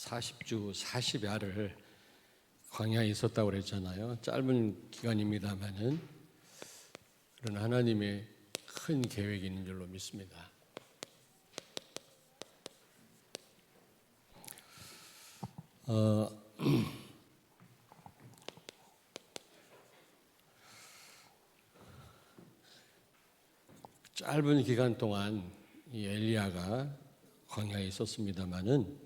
40주 40야를 광야에 있었다고 그랬잖아요. 짧은 기간입니다만은 그런 하나님의 큰 계획이 있는 줄로 믿습니다. 짧은 기간 동안 이 엘리야가 광야에 있었습니다만은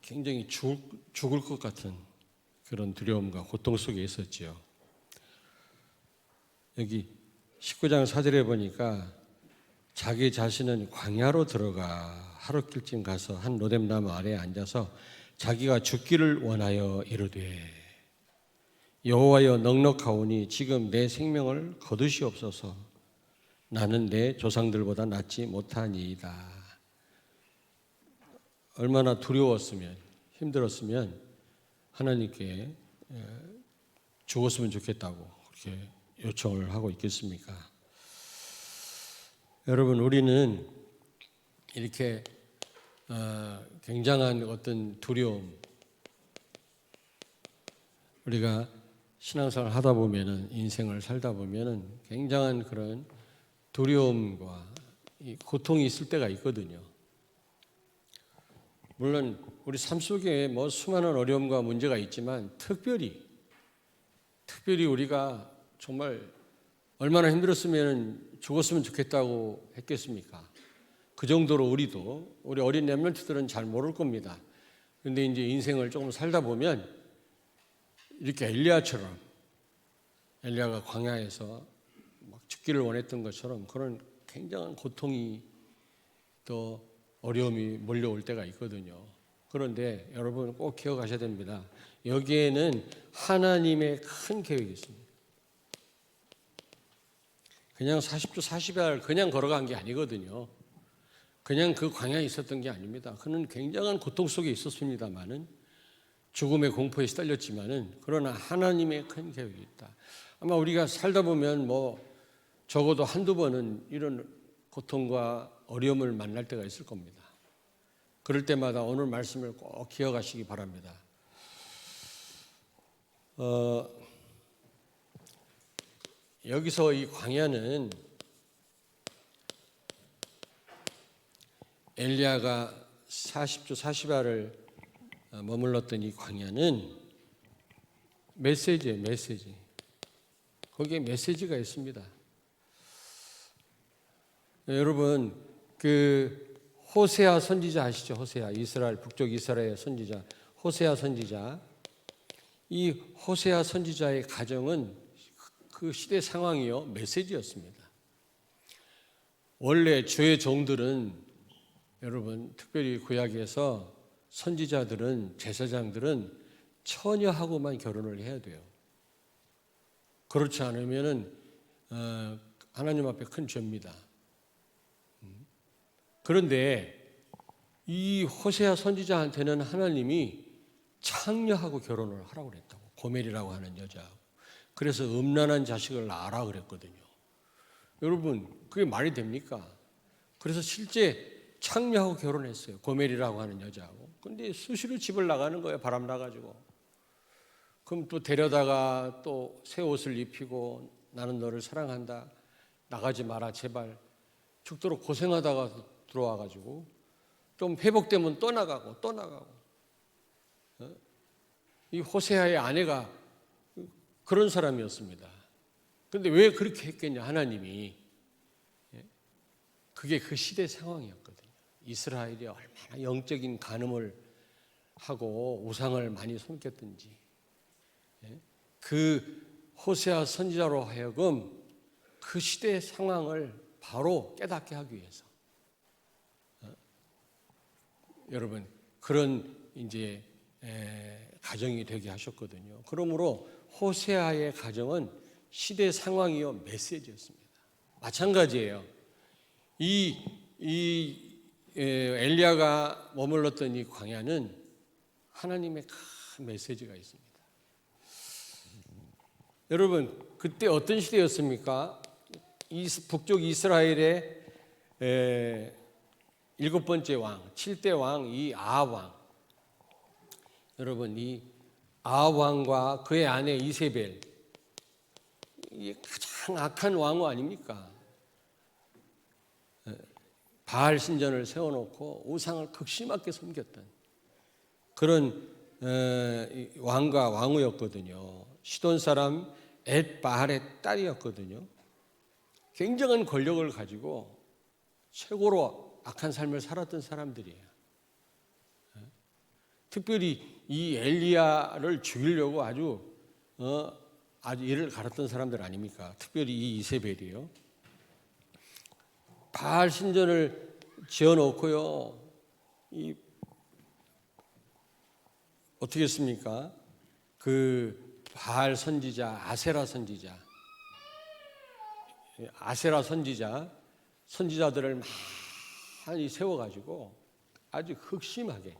굉장히 죽을 것 같은 그런 두려움과 고통 속에 있었지요. 여기 19장 4절에 보니까 자기 자신은 광야로 들어가 하룻길쯤 가서 한 로뎀나무 아래에 앉아서 자기가 죽기를 원하여 이르되 여호와여 넉넉하오니 지금 내 생명을 거두시옵소서. 나는 내 조상들보다 낫지 못하니이다. 얼마나 두려웠으면 힘들었으면 하나님께 죽었으면 좋겠다고 그렇게 요청을 하고 있겠습니까? 여러분, 우리는 이렇게 굉장한 어떤 두려움, 우리가 신앙생활을 하다 보면은, 인생을 살다 보면은 굉장한 그런 두려움과 고통이 있을 때가 있거든요. 물론 우리 삶 속에 뭐 수많은 어려움과 문제가 있지만 특별히 우리가 정말 얼마나 힘들었으면 죽었으면 좋겠다고 했겠습니까? 그 정도로 우리 어린 렘넌트들은 잘 모를 겁니다. 그런데 이제 인생을 조금 살다 보면 이렇게 엘리야처럼, 엘리야가 광야에서 막 죽기를 원했던 것처럼 그런 굉장한 고통이 또 어려움이 몰려올 때가 있거든요. 그런데 여러분 꼭 기억하셔야 됩니다. 여기에는 하나님의 큰 계획이 있습니다. 그냥 40주 40야를 그냥 걸어간 게 아니거든요. 그냥 그 광야에 있었던 게 아닙니다. 그는 굉장한 고통 속에 있었습니다만은, 죽음의 공포에 시달렸지만은, 그러나 하나님의 큰 계획이 있다. 아마 우리가 살다 보면 뭐 적어도 한두 번은 이런 고통과 어려움을 만날 때가 있을 겁니다. 그럴 때마다 오늘 말씀을 꼭 기억하시기 바랍니다. 여기서 이 광야는 엘리야가 40주 40야를 머물렀던 이 광야는 메시지예요, 메시지. 거기에 메시지가 있습니다. 여러분, 그 호세아 선지자 아시죠? 호세아, 이스라엘 북쪽 이스라엘 선지자 호세아 선지자. 이 호세아 선지자의 가정은 그 시대 상황이요 메시지였습니다. 원래 주의 종들은, 여러분, 특별히 구약에서 선지자들은, 제사장들은 처녀하고만 결혼을 해야 돼요. 그렇지 않으면은 하나님 앞에 큰 죄입니다. 그런데 이 호세아 선지자한테는 하나님이 창녀하고 결혼을 하라고 그랬다고. 고멜이라고 하는 여자하고. 그래서 음란한 자식을 낳으라 그랬거든요. 여러분, 그게 말이 됩니까? 그래서 실제 창녀하고 결혼했어요. 고멜이라고 하는 여자하고. 근데 수시로 집을 나가는 거예요. 바람 나가지고. 그럼 또 데려다가 또 새 옷을 입히고, 나는 너를 사랑한다, 나가지 마라 제발, 죽도록 고생하다가 들어와가지고 좀 회복되면 또 나가고. 이 호세아의 아내가 그런 사람이었습니다. 그런데 왜 그렇게 했겠냐, 하나님이. 그게 그 시대 상황이었거든요. 이스라엘이 얼마나 영적인 간음을 하고 우상을 많이 섬겼든지, 그 호세아 선지자로 하여금 그 시대의 상황을 바로 깨닫게 하기 위해서, 여러분, 그런 이제 가정이 되게 하셨거든요. 그러므로 호세아의 가정은 시대 상황이요 메시지였습니다. 마찬가지예요. 이 엘리야가 머물렀던 이 광야는 하나님의 큰 메시지가 있습니다. 여러분, 그때 어떤 시대였습니까? 북쪽 이스라엘의 7번째 왕, 7대 왕, 이 아합왕. 여러분, 이 아합왕과 그의 아내 이세벨, 이게 가장 악한 왕후 아닙니까? 바알 신전을 세워놓고 우상을 극심하게 섬겼던 그런 왕과 왕후였거든요. 시돈 사람 엣바알의 딸이었거든요. 굉장한 권력을 가지고 최고로 악한 삶을 살았던 사람들이에요. 특별히 이 엘리야를 죽이려고 아주 이를 갈았던 사람들 아닙니까? 특별히 이 이세벨이요. 바알 신전을 지어놓고요. 어떻게 했습니까? 그 바알 선지자, 아세라 선지자들을 많이 세워가지고 아주 극심하게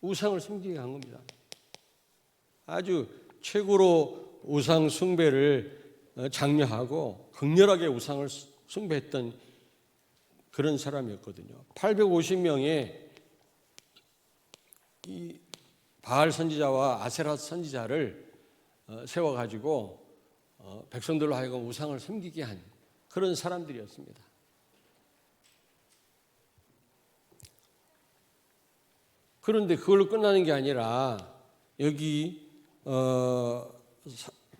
우상을 섬기게 한 겁니다. 아주 최고로 우상 숭배를 장려하고 극렬하게 우상을 숭배했던 그런 사람이었거든요. 850명의 이 바알 선지자와 아세라 선지자를 세워가지고 백성들로 하여금 우상을 섬기게 한 그런 사람들이었습니다. 그런데 그걸로 끝나는 게 아니라 여기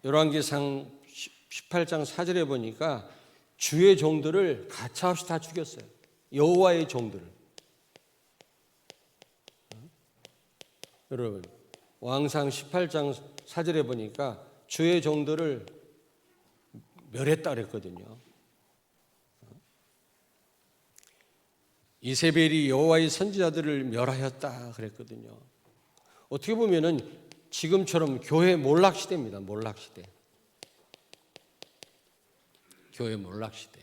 열왕기상 18장 4절에 보니까 주의 종들을 가차없이 다 죽였어요. 여호와의 종들을. 여러분, 왕상 18장 4절에 보니까 주의 종들을 멸했다 그랬거든요. 이세벨이 여호와의 선지자들을 멸하였다 그랬거든요. 어떻게 보면은 지금처럼 교회 몰락 시대입니다. 몰락 시대. 교회 몰락 시대.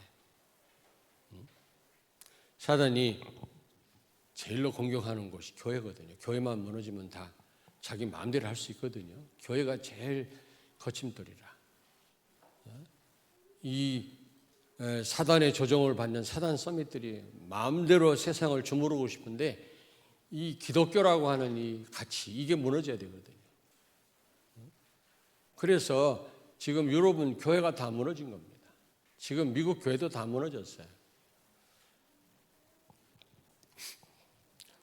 사단이 제일로 공격하는 곳이 교회거든요. 교회만 무너지면 다 자기 마음대로 할 수 있거든요. 교회가 제일 거침돌이라. 이 사단의 조종을 받는 사단 서밋들이 마음대로 세상을 주무르고 싶은데 이 기독교라고 하는 이 가치, 이게 무너져야 되거든요. 그래서 지금 유럽은 교회가 다 무너진 겁니다. 지금 미국 교회도 다 무너졌어요.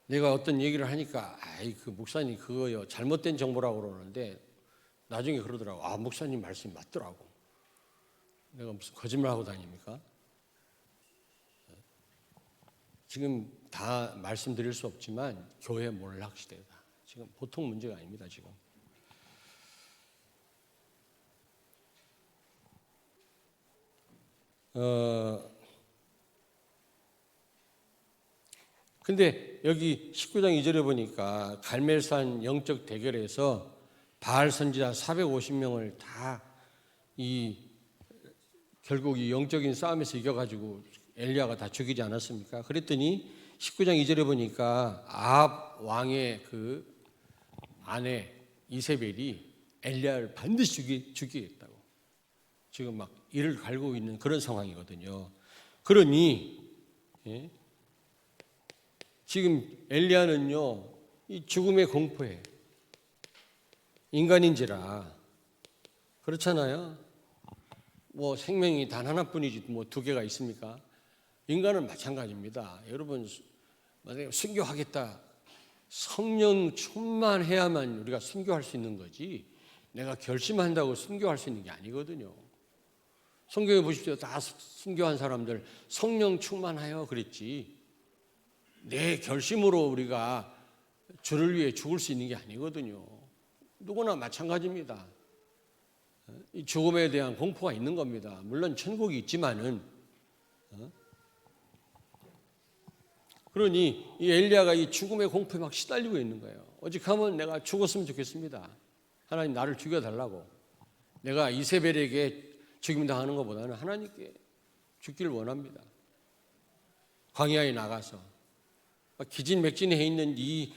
내가 어떤 얘기를 하니까 그 목사님 그거요 잘못된 정보라고 그러는데 나중에 그러더라고. 목사님 말씀이 맞더라고. 내가 무슨 거짓말하고 다닙니까? 지금 다 말씀드릴 수 없지만 교회 몰락 시대다. 지금 보통 문제가 아닙니다. 지금. 근데 여기 19장 2절에 보니까 갈멜산 영적 대결에서 바알 선지자 450명을 다 결국 이 영적인 싸움에서 이겨가지고 엘리야가 다 죽이지 않았습니까? 그랬더니 19장 2절에 보니까 아합 왕의 그 아내 이세벨이 엘리야를 반드시 죽이겠다고 지금 막 이를 갈고 있는 그런 상황이거든요. 그러니 지금 엘리야는요 이 죽음의 공포에 인간인지라 그렇잖아요. 뭐 생명이 단 하나뿐이지 뭐 두 개가 있습니까? 인간은 마찬가지입니다. 여러분 만약에 순교하겠다 성령 충만해야만 우리가 순교할 수 있는 거지 내가 결심한다고 순교할 수 있는 게 아니거든요. 성경에 보십시오. 다 순교한 사람들 성령 충만하여 그랬지 내 결심으로 우리가 주를 위해 죽을 수 있는 게 아니거든요. 누구나 마찬가지입니다. 이 죽음에 대한 공포가 있는 겁니다. 물론 천국이 있지만은 그러니 이 엘리야가 이 죽음의 공포에 막 시달리고 있는 거예요. 오직하면 내가 죽었으면 좋겠습니다. 하나님 나를 죽여달라고. 내가 이세벨에게 죽임당하는 것보다는 하나님께 죽기를 원합니다. 광야에 나가서 기진맥진해 있는 이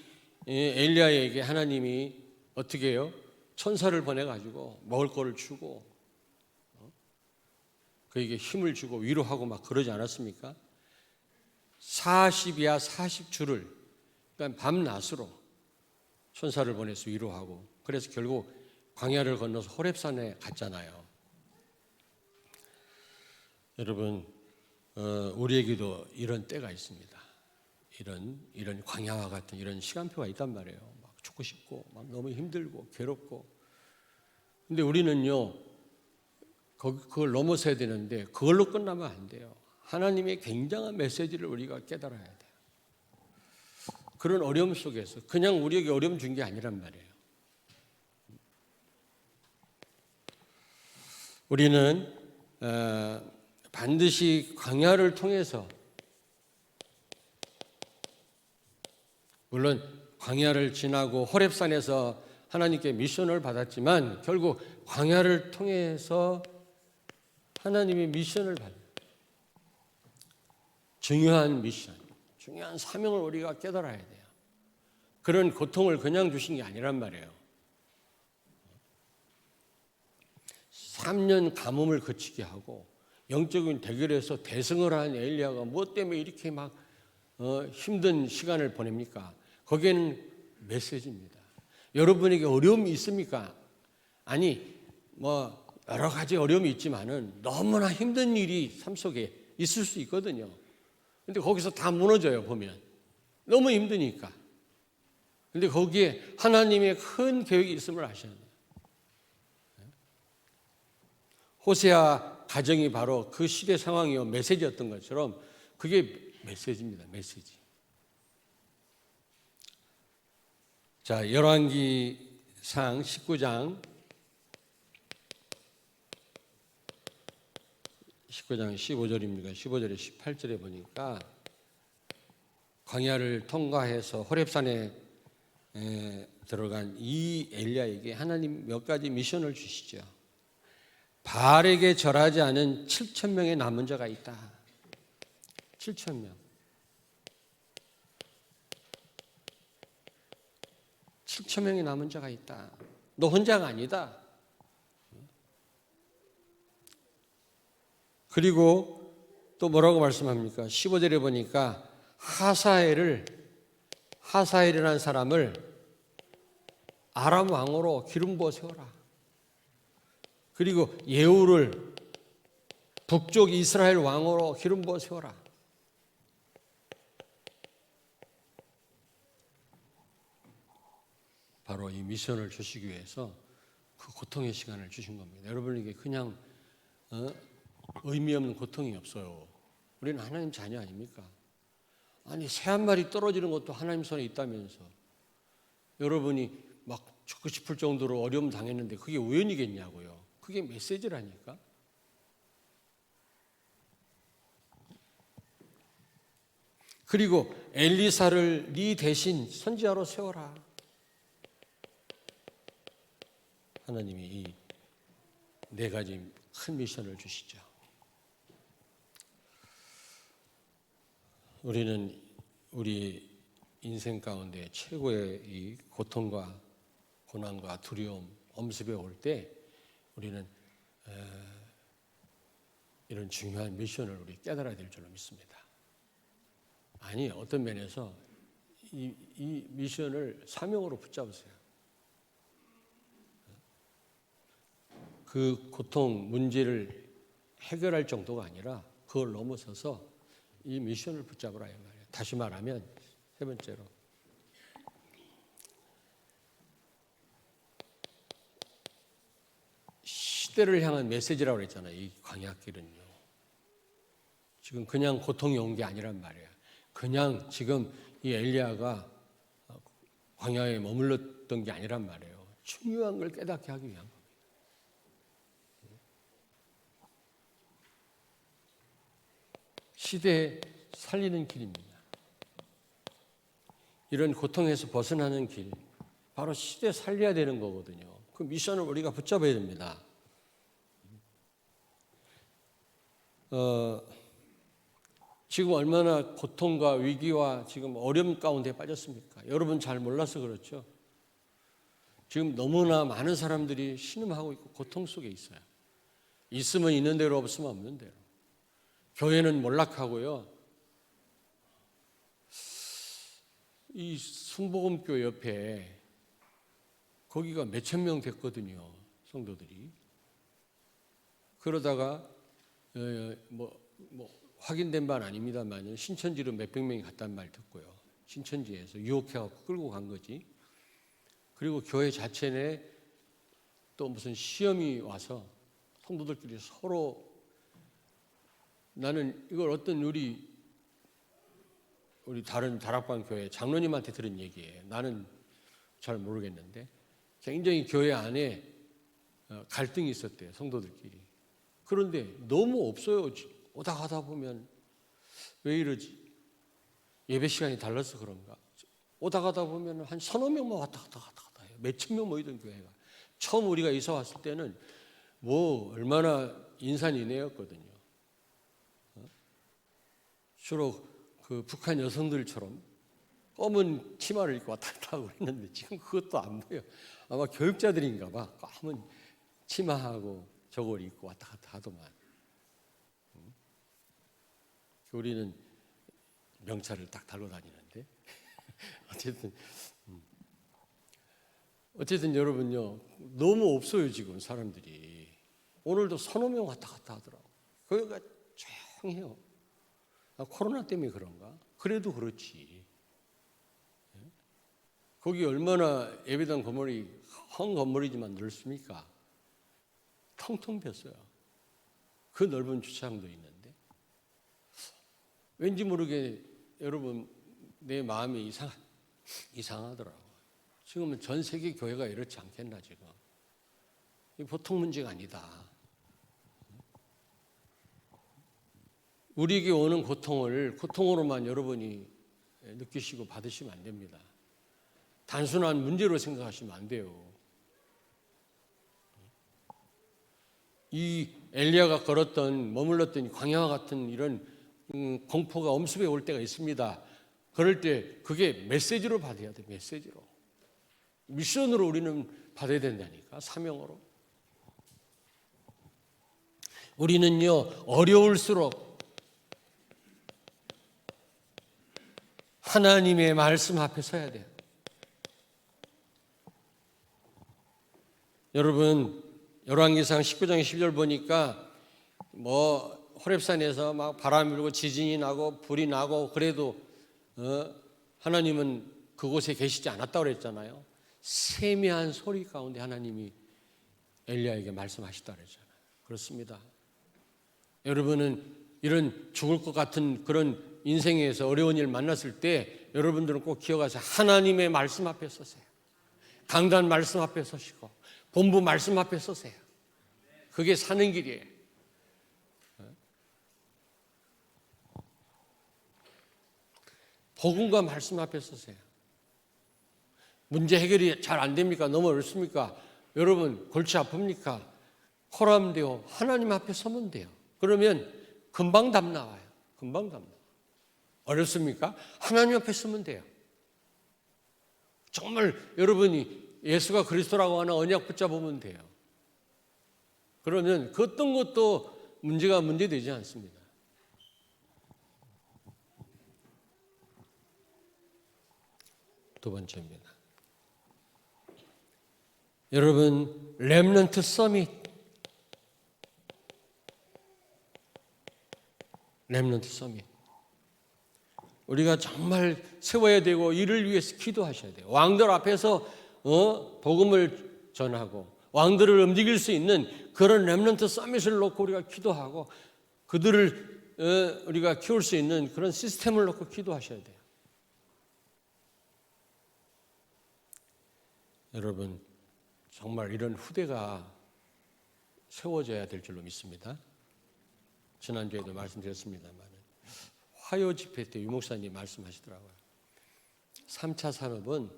엘리야에게 하나님이 어떻게 해요? 천사를 보내가지고 먹을 거를 주고 그에게 힘을 주고 위로하고 막 그러지 않았습니까? 40이야 40주를, 그러니까 밤낮으로 천사를 보내서 위로하고, 그래서 결국 광야를 건너서 호렙산에 갔잖아요. 여러분, 우리에게도 이런 때가 있습니다. 이런 광야와 같은 이런 시간표가 있단 말이에요. 막 죽고 싶고, 막 너무 힘들고 괴롭고. 근데 우리는요, 그걸 넘어서야 되는데 그걸로 끝나면 안 돼요. 하나님의 굉장한 메시지를 우리가 깨달아야 돼요. 그런 어려움 속에서 그냥 우리에게 어려움 준 게 아니란 말이에요. 우리는 반드시 광야를 통해서, 물론 광야를 지나고 호렙산에서 하나님께 미션을 받았지만 결국 광야를 통해서 하나님의 미션을 받아요. 중요한 미션, 중요한 사명을 우리가 깨달아야 돼요. 그런 고통을 그냥 주신 게 아니란 말이에요. 3년 가뭄을 거치게 하고 영적인 대결에서 대승을 한 엘리야가 무엇 때문에 이렇게 막 힘든 시간을 보냅니까? 거기에는 메시지입니다. 여러분에게 어려움이 있습니까? 아니, 뭐 여러 가지 어려움이 있지만은 너무나 힘든 일이 삶 속에 있을 수 있거든요. 근데 거기서 다 무너져요, 보면. 너무 힘드니까. 근데 거기에 하나님의 큰 계획이 있음을 아셔야 돼요. 호세아 가정이 바로 그 시대 상황이요, 메시지였던 것처럼 그게 메시지입니다, 메시지. 자, 열왕기상 19장 15절입니다. 15절에 18절에 보니까 광야를 통과해서 호렙산에 들어간 이 엘리야에게 하나님 몇 가지 미션을 주시죠. 바알에게 절하지 않은 7,000명의 남은 자가 있다. 7,000명. 7,000명의 남은 자가 있다. 너 혼자가 아니다. 그리고 또 뭐라고 말씀합니까? 15절에 보니까 하사엘이라는 사람을 아람 왕으로 기름 부어 세워라. 그리고 예후를 북쪽 이스라엘 왕으로 기름 부어 세워라. 바로 이 미션을 주시기 위해서 그 고통의 시간을 주신 겁니다. 여러분에게 그냥 의미 없는 고통이 없어요. 우리는 하나님 자녀 아닙니까? 아니, 새 한 마리 떨어지는 것도 하나님 손에 있다면서. 여러분이 막 죽고 싶을 정도로 어려움 당했는데 그게 우연이겠냐고요. 그게 메시지라니까. 그리고 엘리사를 네 대신 선지자로 세워라. 하나님이 이 네 가지 큰 미션을 주시죠. 우리는 우리 인생 가운데 최고의 이 고통과 고난과 두려움, 엄습에 올 때 우리는 이런 중요한 미션을 우리 깨달아야 될 줄로 믿습니다. 아니, 어떤 면에서 이 미션을 사명으로 붙잡으세요. 그 고통, 문제를 해결할 정도가 아니라 그걸 넘어서서 이 미션을 붙잡으라 이 말이에요. 다시 말하면 세 번째로 시대를 향한 메시지라고 그랬잖아요. 이 광야길은요. 지금 그냥 고통이 온 게 아니란 말이에요. 그냥 지금 이 엘리야가 광야에 머물렀던 게 아니란 말이에요. 중요한 걸 깨닫게 하기 위한 겁니다. 시대에 살리는 길입니다. 이런 고통에서 벗어나는 길, 바로 시대에 살려야 되는 거거든요. 그 미션을 우리가 붙잡아야 됩니다. 지금 얼마나 고통과 위기와 지금 어려움 가운데 빠졌습니까? 여러분 잘 몰라서 그렇죠. 지금 너무나 많은 사람들이 신음하고 있고 고통 속에 있어요. 있으면 있는 대로, 없으면 없는 대로. 교회는 몰락하고요. 이 순복음교 옆에 거기가 몇천 명 됐거든요, 성도들이. 그러다가 확인된 바는 아닙니다만 신천지로 몇백 명이 갔단 말 듣고요. 신천지에서 유혹해갖고 끌고 간 거지. 그리고 교회 자체 내 또 무슨 시험이 와서 성도들끼리 서로, 나는 이걸 어떤 우리 다른 다락방 교회 장로님한테 들은 얘기예요. 나는 잘 모르겠는데 굉장히 교회 안에 갈등이 있었대요, 성도들끼리. 그런데 너무 없어요. 오다 가다 보면 왜 이러지? 예배 시간이 달라서 그런가? 오다 가다 보면 한 서너 명만 왔다 갔다 해요. 몇천 명 모이던 교회가. 처음 우리가 이사 왔을 때는 얼마나 인산인해였거든요. 주로 그 북한 여성들처럼 검은 치마를 입고 왔다 갔다 하고 그랬는데 지금 그것도 안 보여. 아마 교육자들인가 봐. 검은 치마하고 저걸 입고 왔다 갔다 하더만. 우리는 명찰을 딱 달고 다니는데 어쨌든 여러분요, 너무 없어요 지금 사람들이. 오늘도 서너 명 왔다 갔다 하더라고. 거기가 조용해요. 코로나 때문에 그런가? 그래도 그렇지. 거기 얼마나 예배당 건물이 헝 건물이지만 넓습니까? 텅텅 폈어요. 그 넓은 주차장도 있는데 왠지 모르게 여러분 내 마음이 이상하더라고요. 지금은 전 세계 교회가 이렇지 않겠나 지금. 이 보통 문제가 아니다. 우리에게 오는 고통을 고통으로만 여러분이 느끼시고 받으시면 안 됩니다. 단순한 문제로 생각하시면 안 돼요. 이 엘리야가 머물렀던 광야와 같은 이런 공포가 엄습해 올 때가 있습니다. 그럴 때 그게 메시지로 받아야 돼. 메시지로. 미션으로 우리는 받아야 된다니까. 사명으로. 우리는요, 어려울수록 하나님의 말씀 앞에 서야 돼요. 여러분, 열왕기상 19장 10절 보니까 호렙산에서 막 바람이 불고 지진이 나고 불이 나고 그래도 하나님은 그곳에 계시지 않았다고 그랬잖아요. 세미한 소리 가운데 하나님이 엘리야에게 말씀하시다 그랬잖아요. 그렇습니다. 여러분은 이런 죽을 것 같은 그런 인생에서 어려운 일 만났을 때 여러분들은 꼭 기억하세요. 하나님의 말씀 앞에 서세요. 강단 말씀 앞에 서시고 본부 말씀 앞에 서세요. 그게 사는 길이에요. 복음과 말씀 앞에 서세요. 문제 해결이 잘 안 됩니까? 너무 어렵습니까? 여러분 골치 아픕니까? 코람되어 하나님 앞에 서면 돼요. 그러면 금방 답 나와요. 금방 답 나와요. 어렵습니까? 하나님 앞에 서면 돼요. 정말 여러분이 예수가 그리스도라고 하는 언약 붙잡으면 돼요. 그러면 그 어떤 것도 문제되지 않습니다. 두 번째입니다. 여러분, 렘넌트 서밋. 렘넌트 서밋. 우리가 정말 세워야 되고 이를 위해서 기도하셔야 돼요. 왕들 앞에서 복음을 전하고 왕들을 움직일 수 있는 그런 렘넌트 서밋을 놓고 우리가 기도하고 그들을 우리가 키울 수 있는 그런 시스템을 놓고 기도하셔야 돼요. 여러분, 정말 이런 후대가 세워져야 될 줄로 믿습니다. 지난주에도 말씀드렸습니다만 화요 집회 때 유 목사님 말씀하시더라고요. 3차 산업은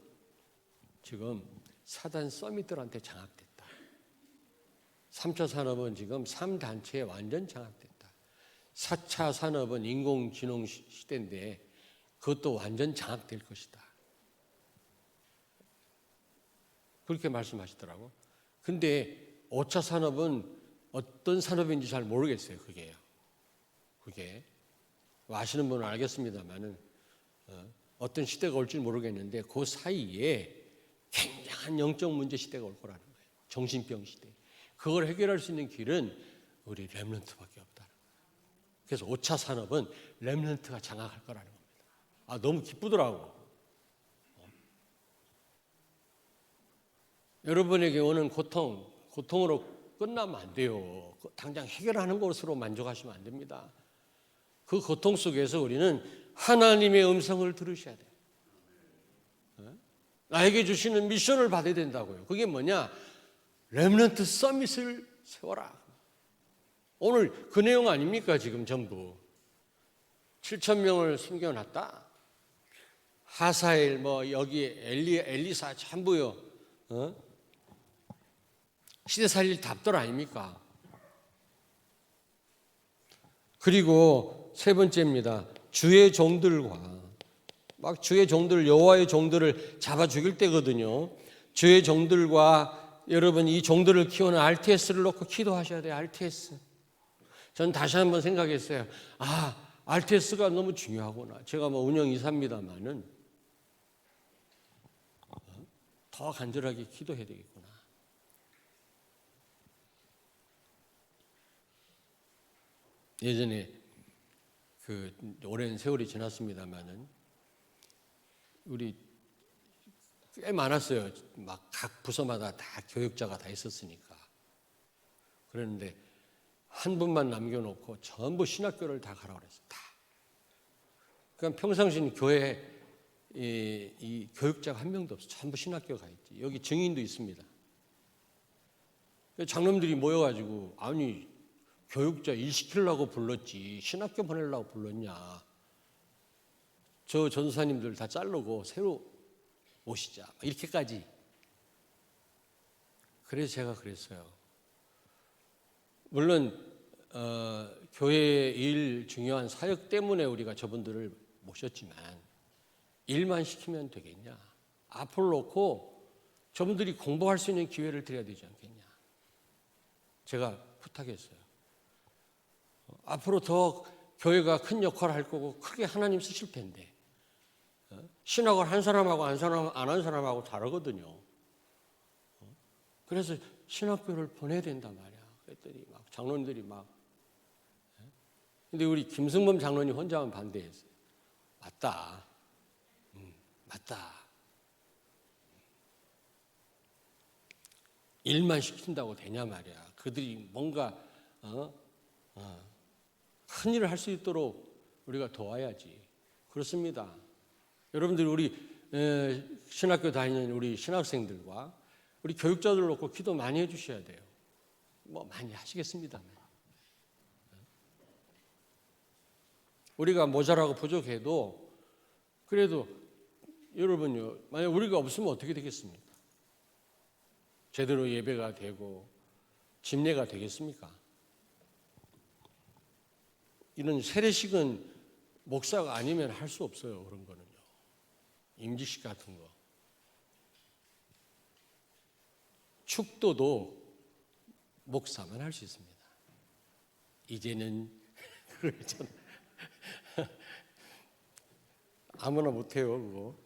지금 사단 서밋들한테 장악됐다. 3차 산업은 지금 3단체에 완전 장악됐다. 4차 산업은 인공지능 시대인데 그것도 완전 장악될 것이다. 그렇게 말씀하시더라고. 근데 5차 산업은 어떤 산업인지 잘 모르겠어요. 그게 아시는 분은 알겠습니다만은 어떤 시대가 올지 모르겠는데 그 사이에 굉장한 영적 문제 시대가 올 거라는 거예요. 정신병 시대. 그걸 해결할 수 있는 길은 우리 렘넌트밖에 없다는 거예요. 그래서 5차 산업은 렘넌트가 장악할 거라는 겁니다. 너무 기쁘더라고. 여러분에게 오는 고통으로 끝나면 안 돼요. 당장 해결하는 것으로 만족하시면 안 됩니다. 그 고통 속에서 우리는 하나님의 음성을 들으셔야 돼요. 나에게 주시는 미션을 받아야 된다고요. 그게 뭐냐? 렘넌트 서밋을 세워라. 오늘 그 내용 아닙니까? 지금 전부 7,000명을 숨겨놨다. 하사엘 여기 엘리사 전부요. 시대 살릴 답들 아닙니까? 그리고 세 번째입니다. 주의 종들과 주의 종들, 여호와의 종들을 잡아 죽일 때거든요. 주의 종들과 여러분 이 종들을 키우는 RTS를 놓고 기도하셔야 돼요. RTS. 전 다시 한번 생각했어요. RTS가 너무 중요하구나. 제가 운영 이사입니다만은 더 간절하게 기도해야 되겠구나. 예전에 오랜 세월이 지났습니다만은 우리 꽤 많았어요. 각 부서마다 다 교육자가 다 있었으니까. 그랬는데 한 분만 남겨놓고 전부 신학교를 다 가라고 그랬어요. 다. 그러니까 평상시는 교회에 이 교육자가 한 명도 없어. 전부 신학교 가 있지. 여기 증인도 있습니다. 장로님들이 모여가지고 교육자 일 시키려고 불렀지 신학교 보내려고 불렀냐. 저 전사님들 다 자르고 새로 오시자. 이렇게까지. 그래서 제가 그랬어요. 물론 교회의 일 중요한 사역 때문에 우리가 저분들을 모셨지만 일만 시키면 되겠냐. 앞으로 놓고 저분들이 공부할 수 있는 기회를 드려야 되지 않겠냐. 제가 부탁했어요. 앞으로 더 교회가 큰 역할을 할 거고 크게 하나님 쓰실 텐데 신학을 한 사람하고 안 한 사람하고 다르거든요. 그래서 신학교를 보내야 된단 말이야. 그랬더니 장로님들이 근데 우리 김승범 장로님 혼자만 반대했어요. 맞다. 맞다. 일만 시킨다고 되냐 말이야. 그들이 뭔가 큰 일을 할 수 있도록 우리가 도와야지. 그렇습니다. 여러분들이 우리 신학교 다니는 우리 신학생들과 우리 교육자들 놓고 기도 많이 해주셔야 돼요. 많이 하시겠습니다. 우리가 모자라고 부족해도 그래도 여러분요, 만약 우리가 없으면 어떻게 되겠습니까? 제대로 예배가 되고 집례가 되겠습니까? 이런 세례식은 목사가 아니면 할 수 없어요. 그런 거는요. 임직식 같은 거. 축도도 목사만 할 수 있습니다. 이제는 그렇잖아요. 아무나 못해요. 그거.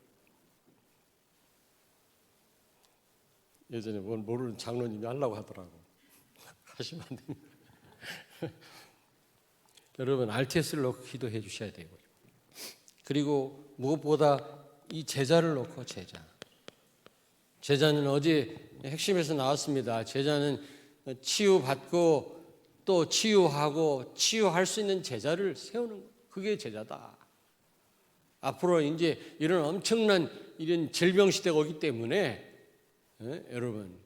예전에 모르는 장로님이 하려고 하더라고. 하시면 안 됩니다. 여러분 RTS를 놓고 기도해 주셔야 되고요. 그리고 무엇보다 이 제자를 놓고 제자는 어제 핵심에서 나왔습니다. 제자는 치유받고 또 치유하고 치유할 수 있는 제자를 세우는 그게 제자다. 앞으로 이제 이런 엄청난 이런 질병 시대가 오기 때문에 여러분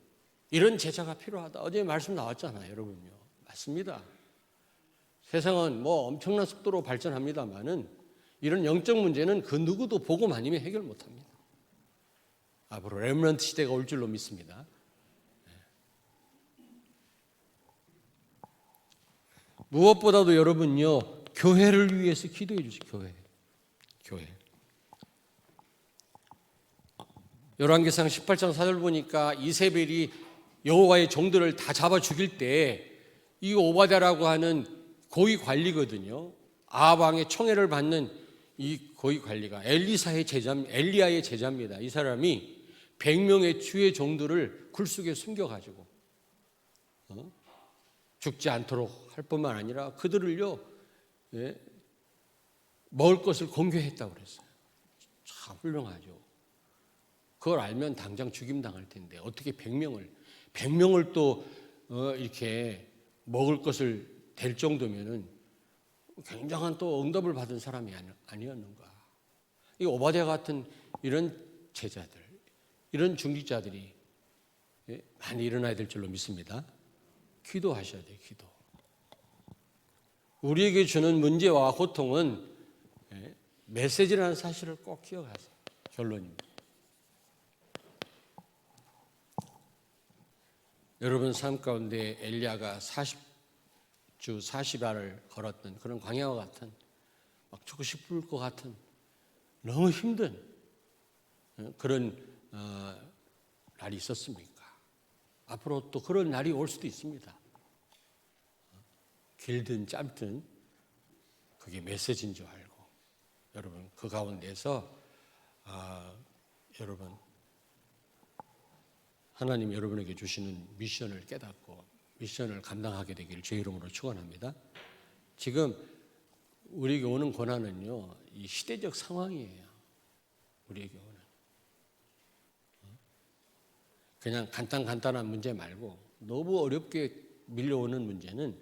이런 제자가 필요하다. 어제 말씀 나왔잖아요, 여러분요. 맞습니다. 세상은 엄청난 속도로 발전합니다만은 이런 영적 문제는 그 누구도 복음 아니면 해결 못합니다. 앞으로 렘넌트 시대가 올 줄로 믿습니다. 무엇보다도 여러분요 교회를 위해서 기도해 주세요. 교회. 열왕기상 18장 4절 보니까 이세벨이 여호와의 종들을 다 잡아 죽일 때 이 오바댜라고 하는 고위 관리거든요. 아합 왕의 총애를 받는 이 고위 관리가 엘리야의 제자입니다. 이 사람이 100명의 주의 종들을 굴속에 숨겨가지고 죽지 않도록 할 뿐만 아니라 그들을요, 먹을 것을 공개했다고 그랬어요. 참 훌륭하죠. 그걸 알면 당장 죽임당할 텐데 어떻게 100명을 또 이렇게 먹을 것을 될 정도면은 굉장한 또 응답을 받은 사람이 아니었는가. 이 오바댜 같은 이런 제자들, 이런 중직자들이 많이 일어나야 될 줄로 믿습니다. 기도하셔야 돼요. 기도. 우리에게 주는 문제와 고통은 메시지라는 사실을 꼭 기억하세요. 결론입니다. 여러분 삶 가운데 엘리야가 40주 40야를 걸었던 그런 광야와 같은 막 죽고 싶을 것 같은 너무 힘든 그런 날이 있었습니까? 앞으로 또 그런 날이 올 수도 있습니다. 길든 짧든 그게 메시지인 줄 알고 여러분 그 가운데서 여러분 하나님 여러분에게 주시는 미션을 깨닫고 미션을 감당하게 되기를 주의 이름으로 축원합니다. 지금 우리에게 오는 고난은요, 이 시대적 상황이에요. 우리에게 오는 그냥 간단한 문제 말고 너무 어렵게 밀려오는 문제는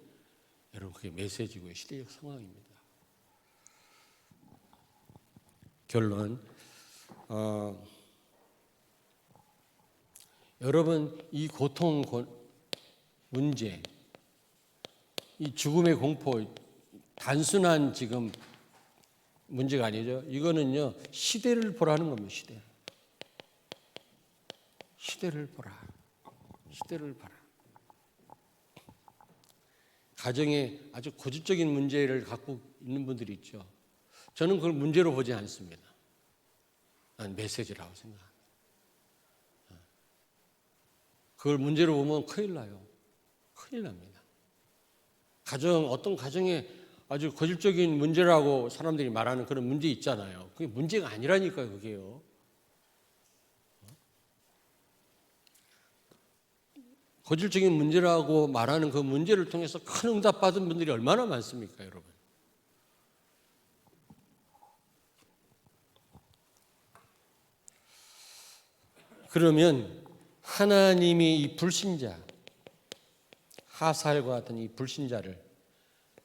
여러분 그게 메시지고 시대적 상황입니다. 결론 여러분 이 고통 문제, 이 죽음의 공포 단순한 지금 문제가 아니죠. 이거는요 시대를 보라는 겁니다. 시대를 보라. 시대를 봐라. 가정에 아주 고질적인 문제를 갖고 있는 분들이 있죠. 저는 그걸 문제로 보지 않습니다. 난 메시지라고 생각합니다. 그걸 문제로 보면 큰일 나요. 큰일 납니다. 어떤 가정에 아주 고질적인 문제라고 사람들이 말하는 그런 문제 있잖아요. 그게 문제가 아니라니까요, 그게요. 고질적인 문제라고 말하는 그 문제를 통해서 큰 응답 받은 분들이 얼마나 많습니까, 여러분? 그러면 하나님이 이 불신자, 하사엘과 같은 이 불신자를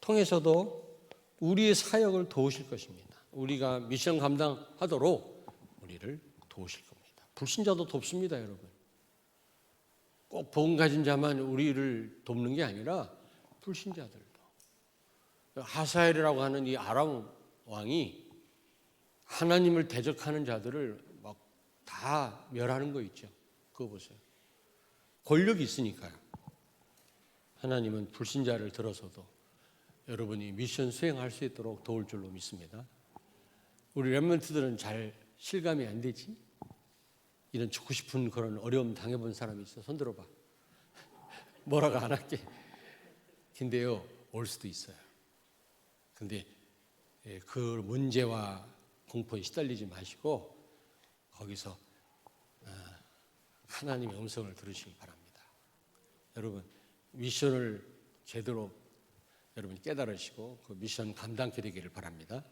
통해서도 우리의 사역을 도우실 것입니다. 우리가 미션 감당하도록 우리를 도우실 겁니다. 불신자도 돕습니다, 여러분. 꼭 복음 가진 자만 우리를 돕는 게 아니라 불신자들도. 하사엘이라고 하는 이 아람 왕이 하나님을 대적하는 자들을 막 다 멸하는 거 있죠. 그거 보세요. 권력이 있으니까요. 하나님은 불신자를 들어서도 여러분이 미션 수행할 수 있도록 도울 줄로 믿습니다. 우리 렘넌트들은 잘 실감이 안 되지? 이런 죽고 싶은 그런 어려움 당해본 사람이 있어? 손 들어봐. 뭐라고 안 할게. 근데요, 올 수도 있어요. 근데 그 문제와 공포에 시달리지 마시고 거기서 하나님의 음성을 들으시기 바랍니다. 여러분 미션을 제대로 여러분 깨달으시고 그 미션 감당케 되기를 바랍니다.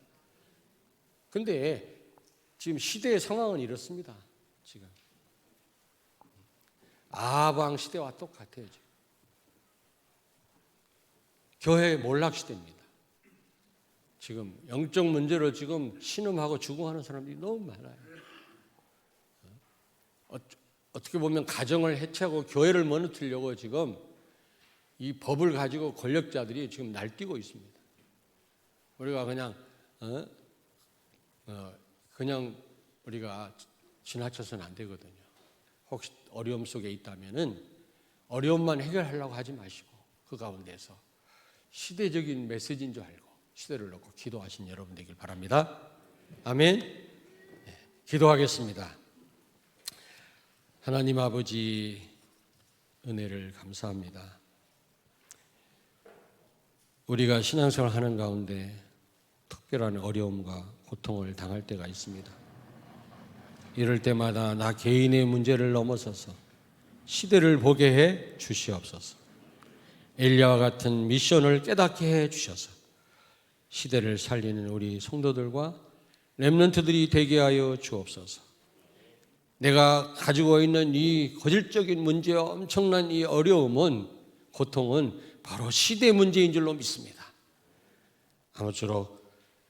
근데 지금 시대의 상황은 이렇습니다. 지금 아합 왕 시대와 똑같아요. 교회 몰락 시대입니다. 지금 영적 문제로 지금 신음하고 죽어가는 사람들이 너무 많아요. 어떻게 보면 가정을 해체하고 교회를 무너뜨리려고 지금 이 법을 가지고 권력자들이 지금 날뛰고 있습니다. 우리가 그냥 우리가 지나쳐서는 안 되거든요. 혹시 어려움 속에 있다면은 어려움만 해결하려고 하지 마시고 그 가운데서 시대적인 메시지인 줄 알고 시대를 놓고 기도하신 여러분 되길 바랍니다. 아멘. 네, 기도하겠습니다. 하나님 아버지 은혜를 감사합니다. 우리가 신앙생활 하는 가운데 특별한 어려움과 고통을 당할 때가 있습니다. 이럴 때마다 나 개인의 문제를 넘어서서 시대를 보게 해 주시옵소서. 엘리야와 같은 미션을 깨닫게 해 주셔서 시대를 살리는 우리 성도들과 렘넌트들이 되게 하여 주옵소서. 내가 가지고 있는 이 거질적인 문제, 엄청난 이 어려움은, 고통은 바로 시대 문제인 줄로 믿습니다. 아무쪼록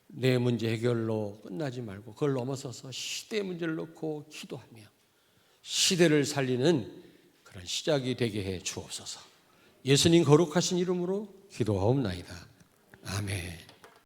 내 문제 해결로 끝나지 말고 그걸 넘어서서 시대 문제를 놓고 기도하며 시대를 살리는 그런 시작이 되게 해 주옵소서. 예수님 거룩하신 이름으로 기도하옵나이다. 아멘.